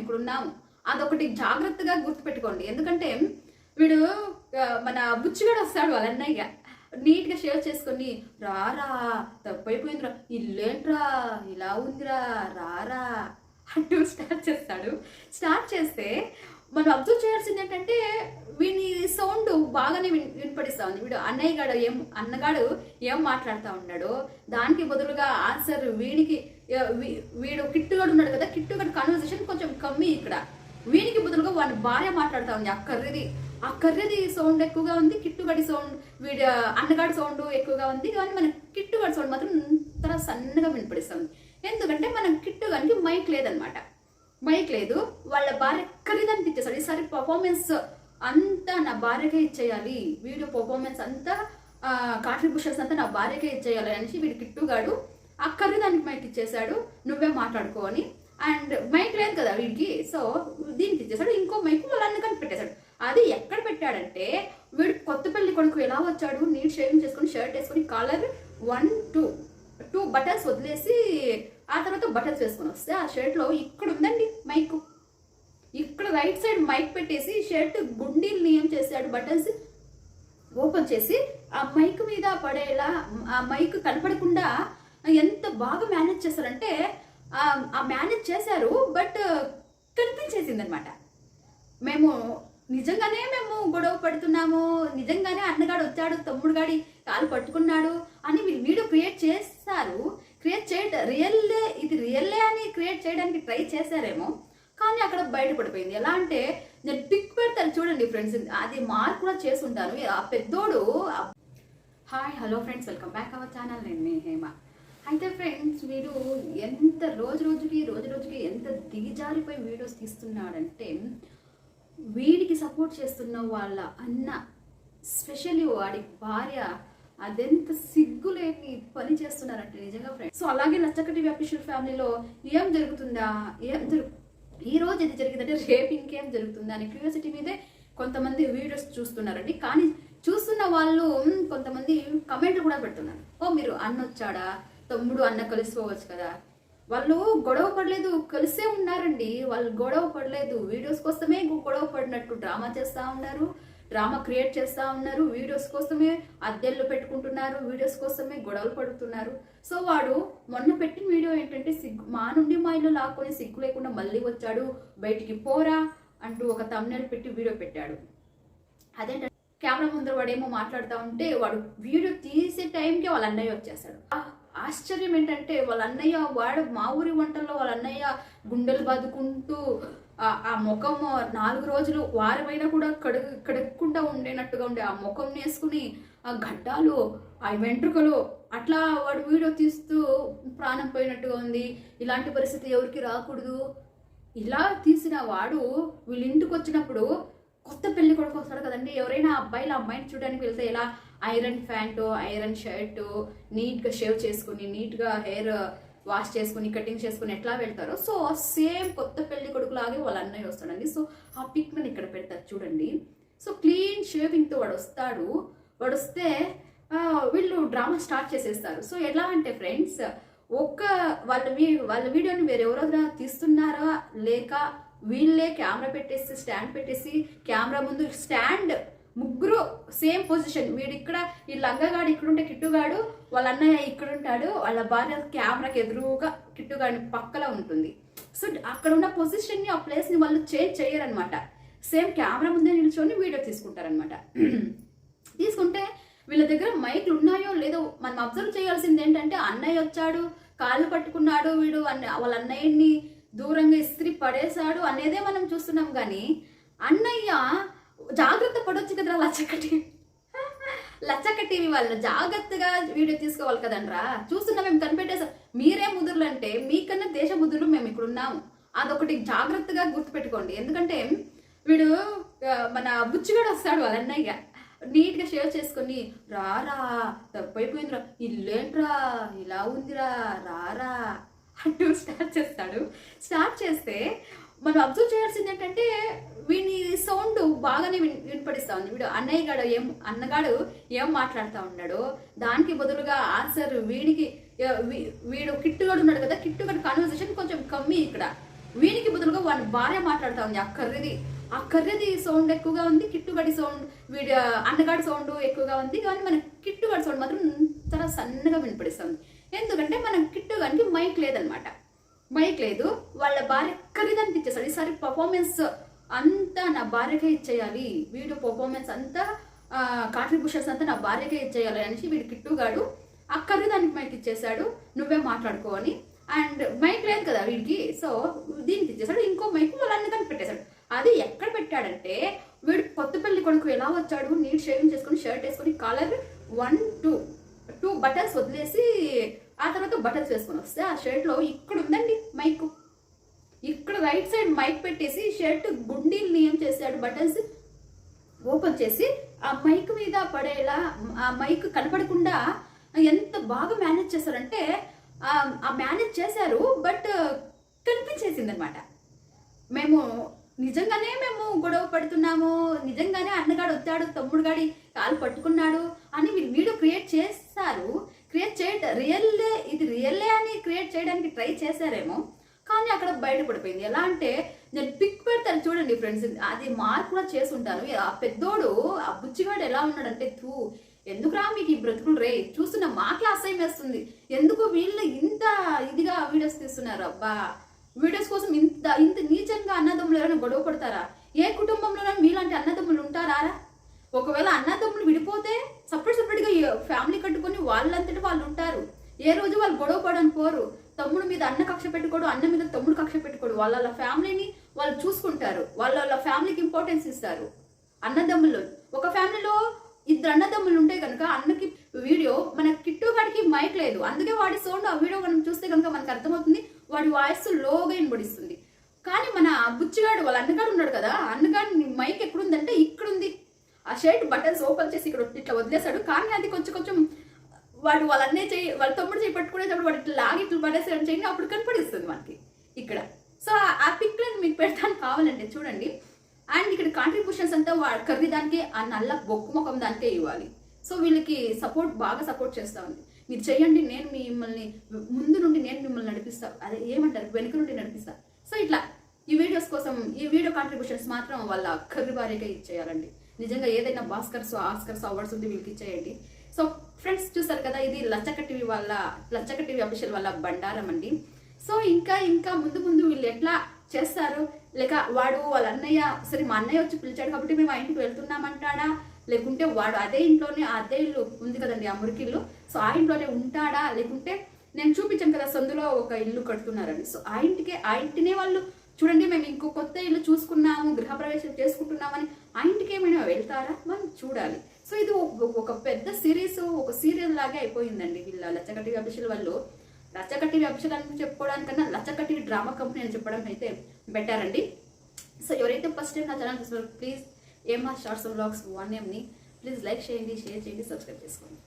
ఇక్కడ ఉన్నాము. అదొకటి జాగ్రత్తగా గుర్తుపెట్టుకోండి. ఎందుకంటే వీడు మన బుచ్చిగాడు వస్తాడు వాళ్ళ అన్నయ్య నీట్గా షేర్ చేసుకొని, రారా తప్పైపోయిందిరా, ఇల్లేంట్రా ఇలా ఉందిరా, రారా అంటూ స్టార్ట్ చేస్తాడు. స్టార్ట్ చేస్తే మనం అబ్జర్వ్ చేయాల్సింది ఏంటంటే వీని సౌండ్ బాగానే వినపడిస్తా ఉంది. వీడు అన్నగాడు ఏం మాట్లాడుతూ ఉన్నాడో దానికి బదులుగా ఆన్సర్ వీడు కిట్టుగాడు ఉన్నాడు కదా, కిట్టుగాడు కాన్వర్సేషన్ కొంచెం కమ్మి ఇక్కడ. వీనికి బదులుగా వాడి భార్య మాట్లాడుతూ ఉంది. ఆ కర్రీది సౌండ్ ఎక్కువగా ఉంది, కిట్టుగాడి సౌండ్ వీడి అన్నగాడి సౌండ్ ఎక్కువగా ఉంది. కానీ మన కిట్టుగాడి సౌండ్ మాత్రం ఇంత సన్నగా వినపడిస్తుంది. ఎందుకంటే మనం కిట్టుగానికి మైక్ లేదనమాట. మైక్ లేదు. వాళ్ళ భార్య ఖరీదానికి ఇచ్చేసాడు. ఈసారి పర్ఫార్మెన్స్ అంతా నా భార్యకే ఇచ్చేయాలి, వీడియో పర్ఫార్మెన్స్ అంతా కాంట్రిబ్యూషన్స్ అంతా నా భార్యకే ఇచ్చేయాలి అనేసి వీడి కిట్టుగాడు ఆ ఖరీదానికి మైక్ ఇచ్చేసాడు, నువ్వే మాట్లాడుకో అని. అండ్ మైక్ లేదు కదా వీడికి, సో దీనికి ఇచ్చేసాడు. ఇంకో మైక్ వాళ్ళ అన్నగానికి పెట్టేశాడు. అది ఎక్కడ పెట్టాడంటే వీడు కొత్త పెళ్లి కొడుకు ఎలా వచ్చాడు, నీట్ షేవింగ్ చేసుకుని షర్ట్ వేసుకుని కాలర్ 1 2 బటన్స్ వదిలేసి ఆ తర్వాత బటన్స్ వేసుకొని వస్తే ఆ షర్ట్లో ఇక్కడ ఉందండి మైక్. ఇక్కడ రైట్ సైడ్ మైక్ పెట్టేసి షర్ట్ గుండీల్ని ఏం చేశాడు, బటన్స్ ఓపెన్ చేసి ఆ మైక్ మీద పడేలా ఆ మైక్ కనపడకుండా ఎంత బాగా మేనేజ్ చేశారంటే ఆ మేనేజ్ చేశారు. బట్ కనిపించేసింది అనమాట. మేము గొడవ పడుతున్నాము, నిజంగానే అన్నగాడు వచ్చాడు, తమ్ముడు గాడి కాలు పట్టుకున్నాడు అని వీళ్ళు వీడియో క్రియేట్ చేస్తారు. ఇది రియల్లే అని క్రియేట్ చేయడానికి ట్రై చేశారేమో, కానీ అక్కడ బయటపడిపోయింది. ఎలా అంటే నేను పిక్ పెడతాను చూడండి ఫ్రెండ్స్, అది మార్క్ కూడా చేసి ఉంటాను. ఆ పెద్దోడు hi hello friends, welcome back our channel. నేను మీ హేమ. అయితే ఫ్రెండ్స్ వీడు ఎంత రోజు రోజుకి ఎంత దిగజారిపోయి వీడియోస్ తీస్తున్నాడంటే వీడికి సపోర్ట్ చేస్తున్న వాళ్ళ అన్న, స్పెషల్లీ వాడి భార్య అదెంత సిగ్గులేని పని చేస్తున్నారంటే నిజంగా ఫ్రెండ్స్. సో అలాగే లచ్చకటి అఫీషియల్ ఫ్యామిలీలో ఏం జరుగుతుందా, ఈ రోజు ఇది జరిగిందంటే రేపు ఇంకేం జరుగుతుందా అని క్యూరియాసిటీ మీదే కొంతమంది వీడియోస్ చూస్తున్నారండి. కానీ చూస్తున్న వాళ్ళు కొంతమంది కమెంట్లు కూడా పెడుతున్నారు, ఓ మీరు అన్న వచ్చాడా, తమ్ముడు అన్న కలిసిపోవచ్చు కదా. వాళ్ళు గొడవ పడలేదు, కలిసే ఉన్నారండి. వాళ్ళు గొడవ పడలేదు, వీడియోస్ కోసమే గొడవ పడినట్టు డ్రామా చేస్తూ ఉన్నారు, డ్రామా క్రియేట్ చేస్తూ ఉన్నారు, వీడియోస్ కోసమే అద్దెళ్ళు పెట్టుకుంటున్నారు, వీడియోస్ కోసమే గొడవలు పడుతున్నారు. సో వాడు మొన్న పెట్టిన వీడియో ఏంటంటే మా నుండి మా ఇల్లు లాక్కొని సిగ్గు లేకుండా మళ్ళీ వచ్చాడు, బయటికి పోరా అంటూ ఒక థంబ్నెయిల్ పెట్టి వీడియో పెట్టాడు. అదేంటంటే కెమెరా ముందర వాడేమో మాట్లాడుతూ ఉంటే వాడు వీడియో తీసే టైంకి వాళ్ళ అన్నయ్య వచ్చేసాడు. ఆశ్చర్యం ఏంటంటే వాళ్ళ అన్నయ్య వాడు మా ఊరి వంటల్లో వాళ్ళ అన్నయ్య గుండెలు బాదుకుంటూ ఆ ముఖం 4 రోజులు వారమైనా కూడా కడుక్కుండా ఉండేనట్టుగా ఉండే ఆ ముఖం వేసుకుని ఆ గడ్డాలు ఆ వెంట్రుకలు అట్లా వాడు వీడియో తీస్తూ ప్రాణం పోయినట్టుగా ఉంది. ఇలాంటి పరిస్థితి ఎవరికి రాకూడదు. ఇలా తీసిన వాడు వీళ్ళ ఇంటికి వచ్చినప్పుడు కొత్త పెళ్లి కొడుకు వస్తాడు కదండి, ఎవరైనా అబ్బాయిలు అమ్మాయిని చూడడానికి వెళ్తే ఇలా ఐరన్ ప్యాంటు, ఐరన్ షర్టు, నీట్గా షేవ్ చేసుకుని, నీట్గా హెయిర్ వాష్ చేసుకుని, కటింగ్ చేసుకుని ఎట్లా వెళ్తారో, సో సేమ్ కొత్త పెళ్లి కొడుకులాగే వాళ్ళ అన్నయ్య వస్తాడండి. సో ఆ పిక్ నేను ఇక్కడ పెడతారు చూడండి. సో క్లీన్ షేవింగ్తో వాడు వస్తే వీళ్ళు డ్రామా స్టార్ట్ చేసేస్తారు. సో ఎలా అంటే ఫ్రెండ్స్, వాళ్ళ వీడియోని వేరెవరైనా తీస్తున్నారా లేక వీళ్ళే కెమెరా పెట్టేసి స్టాండ్ పెట్టేసి కెమెరా ముందు స్టాండ్ ముగ్గురు సేమ్ పొజిషన్, వీడు ఇక్కడ ఈ లంగగాడు ఇక్కడుంటే కిట్టుగాడు, వాళ్ళ అన్నయ్య ఇక్కడ ఉంటాడు, వాళ్ళ భార్య కెమెరాకి ఎదురుగా కిట్టుగాడి పక్కన ఉంటుంది. సో అక్కడ ఉన్న పొజిషన్ని, ఆ ప్లేస్ని వాళ్ళు చేంజ్ చేయరనమాట. సేమ్ కెమెరా ముందే నిల్చొని వీడియో తీసుకుంటారనమాట. తీసుకుంటే వీళ్ళ దగ్గర మైక్లు ఉన్నాయో లేదో మనం అబ్జర్వ్ చేయాల్సింది ఏంటంటే అన్నయ్య వచ్చాడు, కాళ్ళు పట్టుకున్నాడు, వీడు వాళ్ళ అన్నయ్యని దూరంగా ఇస్త్రీ పడేశాడు అనేదే మనం చూస్తున్నాం. కానీ అన్నయ్య జాగ్రత్త పడవచ్చు కదరా, లచ్చకటి వాళ్ళు జాగ్రత్తగా వీడియో తీసుకోవాలి కదండ్రా. చూస్తున్నా మేము కనిపెట్టేసాం, మీరే ముదురులు అంటే మీకన్నా దేశ ముదురులు మేము ఇక్కడ ఉన్నాము. అదొకటి జాగ్రత్తగా గుర్తుపెట్టుకోండి. ఎందుకంటే వీడు మన బుచ్చిగాడు వస్తాడు వాళ్ళ అన్నయ్య నీట్గా షేర్ చేసుకొని, రారా తప్పైపోయిందిరా, ఇల్లేంట్రా ఇలా ఉందిరా, రారా అంటూ స్టార్ట్ చేస్తాడు. స్టార్ట్ చేస్తే మనం అబ్జర్వ్ చేయాల్సింది ఏంటంటే వీని సౌండ్ బాగానే వినపడిస్తా ఉంది. అన్నగాడు ఏం మాట్లాడుతూ ఉన్నాడో దానికి బదులుగా ఆన్సర్ వీడు కిట్టుగాడు ఉన్నాడు కదా, కిట్టుగాడు కాన్వర్సేషన్ కొంచెం కమ్మి ఇక్కడ. వీనికి బదులుగా వాడి భార్య మాట్లాడుతూ ఉంది. ఆ కర్రీది సౌండ్ ఎక్కువగా ఉంది, కిట్టుగాడి సౌండ్ వీడి అన్నగాడి సౌండ్ ఎక్కువగా ఉంది. కానీ మన కిట్టుగాడి సౌండ్ మాత్రం చాలా సన్నగా వినపడిస్తుంది. ఎందుకంటే మన కిట్టుగానికి మైక్ లేదనమాట. మైక్ లేదు. వాళ్ళ భార్య కర్రీదానికి ఇచ్చేసాడు. ఈసారి పర్ఫార్మెన్స్ అంతా నా భార్యకే ఇచ్చేయాలి, వీడియో పర్ఫార్మెన్స్ అంతా కాంట్రిబ్యూషన్స్ అంతా నా భార్యకే ఇచ్చేయాలి అనేసి వీడి కిట్టుగాడు ఆ కర్రీదానికి మైక్ ఇచ్చేసాడు, నువ్వే మాట్లాడుకో అని. అండ్ మైక్ లేదు కదా వీడికి, సో దీనికి ఇచ్చేసాడు. ఇంకో మైక్ వాళ్ళ అన్నదానికి పెట్టేశాడు. అది ఎక్కడ పెట్టాడంటే, వీడు కొత్త పెళ్లి కొడుకు ఎలా వచ్చాడు, నీట్ షేవింగ్ చేసుకుని షర్ట్ వేసుకుని కాలర్ 1 2 బటన్స్ వదిలేసి ఆ తర్వాత బటన్స్ వేసుకొని వస్తే ఆ షర్ట్ లో ఇక్కడ ఉందండి మైక్. ఇక్కడ రైట్ సైడ్ మైక్ పెట్టేసి షర్ట్ గుండీల్ని ఏం చేశాడు, బటన్స్ ఓపెన్ చేసి ఆ మైక్ మీద పడేలా ఆ మైక్ కనపడకుండా ఎంత బాగా మేనేజ్ చేశారంటే ఆ మేనేజ్ చేశారు. బట్ కనిపించేసింది అనమాట. మేము గొడవ పడుతున్నాము, నిజంగానే అన్నగాడు వచ్చాడు, తమ్ముడు గాడి కాలు పట్టుకున్నాడు అని వీళ్ళు వీడియో క్రియేట్ చేస్తారు. ఇది రియల్లే అని క్రియేట్ చేయడానికి ట్రై చేశారేమో, కానీ అక్కడ బయటపడిపోయింది. ఎలా అంటే, నేను పిక్ పెడతాను చూడండి ఫ్రెండ్స్, అది మార్క్ కూడా చేసి ఉంటాను. ఆ పెద్దోడు ఆ బుచ్చిగాడు ఎలా ఉన్నాడంటే, ఎందుకురా మీకు ఈ బ్రతుకులు రే, చూస్తున్న మాకే అసహ్యం వేస్తుంది. ఎందుకు వీళ్ళు ఇంత ఇదిగా వీడియోస్ తీస్తున్నారు? అబ్బా, వీడియోస్ కోసం ఇంత నీచంగా అన్నదమ్ములు ఎవరైనా గొడవ పడతారా? ఏ కుటుంబంలోనైనా మీలాంటి అన్నదమ్ములు ఉంటారా? ఒకవేళ అన్నదమ్ములు విడిపోతే సపరేట్గా ఫ్యామిలీ కట్టుకొని వాళ్ళంతటి వాళ్ళు ఉంటారు. ఏ రోజు వాళ్ళు గొడవ పడని పోరు. తమ్ముడు మీద అన్న కక్ష పెట్టుకోడు, అన్న మీద తమ్ముడు కక్ష పెట్టుకోడు. వాళ్ళ ఫ్యామిలీని వాళ్ళు చూసుకుంటారు, వాళ్ళ ఫ్యామిలీకి ఇంపార్టెన్స్ ఇస్తారు. అన్నదమ్ములు ఒక ఫ్యామిలీలో 2 అన్నదమ్ములు ఉంటే కనుక అన్నకి వీడియో, మన కిట్టుగాడికి మైక్ లేదు, అందుకే వాడి సౌండ్ ఆ వీడియో మనం చూస్తే కనుక మనకు అర్థమవుతుంది, వాడి వాయిస్ లోగా వినబడిస్తుంది. కానీ మన బుచ్చిగాడు వాళ్ళ అన్నగాడు ఉన్నాడు కదా, అన్నగాడి మైక్ ఎక్కడుందంటే ఇక్కడుంది. ఆ షర్ట్ బటన్స్ ఓపెన్ చేసి ఇక్కడ ఇట్లా వదిలేశాడు. కానీ అది కొంచెం వాళ్ళ అన్నయ్య చేయి, వాళ్ళ తమ్ముడు చేయి పట్టుకునేటప్పుడు వాడు ఇట్లా లాగి ఇట్లా పడేసాడు చేయండి, అప్పుడు కనపడిస్తుంది మనకి ఇక్కడ. సో ఆ పిక్ మీకు పెడతాను కావాలంటే చూడండి. అండ్ ఇక్కడ కాంట్రిబ్యూషన్స్ అంతా కర్రీ దానికి, ఆ నల్ల బొక్కు ముఖం దానికే ఇవ్వాలి. సో వీళ్ళకి బాగా సపోర్ట్ చేస్తా ఉంది. మీరు చేయండి, నేను మిమ్మల్ని ముందు నుండి నేను మిమ్మల్ని నడిపిస్తా, అదే ఏమంటారు వెనుక నుండి నడిపిస్తా. సో ఇట్లా ఈ వీడియోస్ కోసం ఈ వీడియో కాంట్రిబ్యూషన్స్ మాత్రం వాళ్ళ కర్రీ భార్యగా ఇచ్చేయాలండి. నిజంగా ఏదైనా ఆస్కర్స్ అవార్డ్స్ ఉంది వీళ్ళకి ఇచ్చేయండి. సో ఫ్రెండ్స్ చూసారు కదా, ఇది లచ్చక్క టీవీ అఫీషియల్ వాళ్ళ బండారం అండి. సో ఇంకా ముందు వీళ్ళు ఎట్లా చేస్తారు, లేక వాడు వాళ్ళ అన్నయ్య, సరే మా అన్నయ్య వచ్చి పిలిచాడు కాబట్టి మేము ఆ ఇంటికి వెళ్తున్నామంటాడా, లేకుంటే వాడు అదే ఇంట్లోనే, అదే ఇల్లు ఉంది కదండి ఆ మురికిల్లు, సో ఆ ఇంట్లోనే ఉంటాడా, లేకుంటే నేను చూపించాను కదా సందులో ఒక ఇల్లు కడుతున్నారని, సో ఆ ఇంటినే వాళ్ళు చూడండి మేము ఇంకో కొత్త ఇల్లు చూసుకున్నాము, గృహప్రవేశం చేసుకుంటున్నామని ఆ ఇంటికి ఏమైనా వెళ్తారా మనం చూడాలి. సో ఇది ఒక పెద్ద సిరీస్, ఒక సీరియల్ లాగే అయిపోయిందండి వీళ్ళ లచ్చక్క టీవీ అఫీషియల్ వాళ్ళు. లచ్చక్క టీవీ అఫీషియల్ అని చెప్పుకోవడానికన్నా లచ్చక్క టీవీ డ్రామా కంపెనీ అని చెప్పడం అయితే బెటర్ అండి. సో ఎవరైతే ఫస్ట్ టైం నా ఛానల్ చూస్తున్నారో ప్లీజ్ ఏమా షార్ట్స్ అండ్ వ్లాగ్స్ 1M ని ప్లీజ్ లైక్ చేయండి, షేర్ చేయండి, సబ్స్క్రైబ్ చేసుకోండి.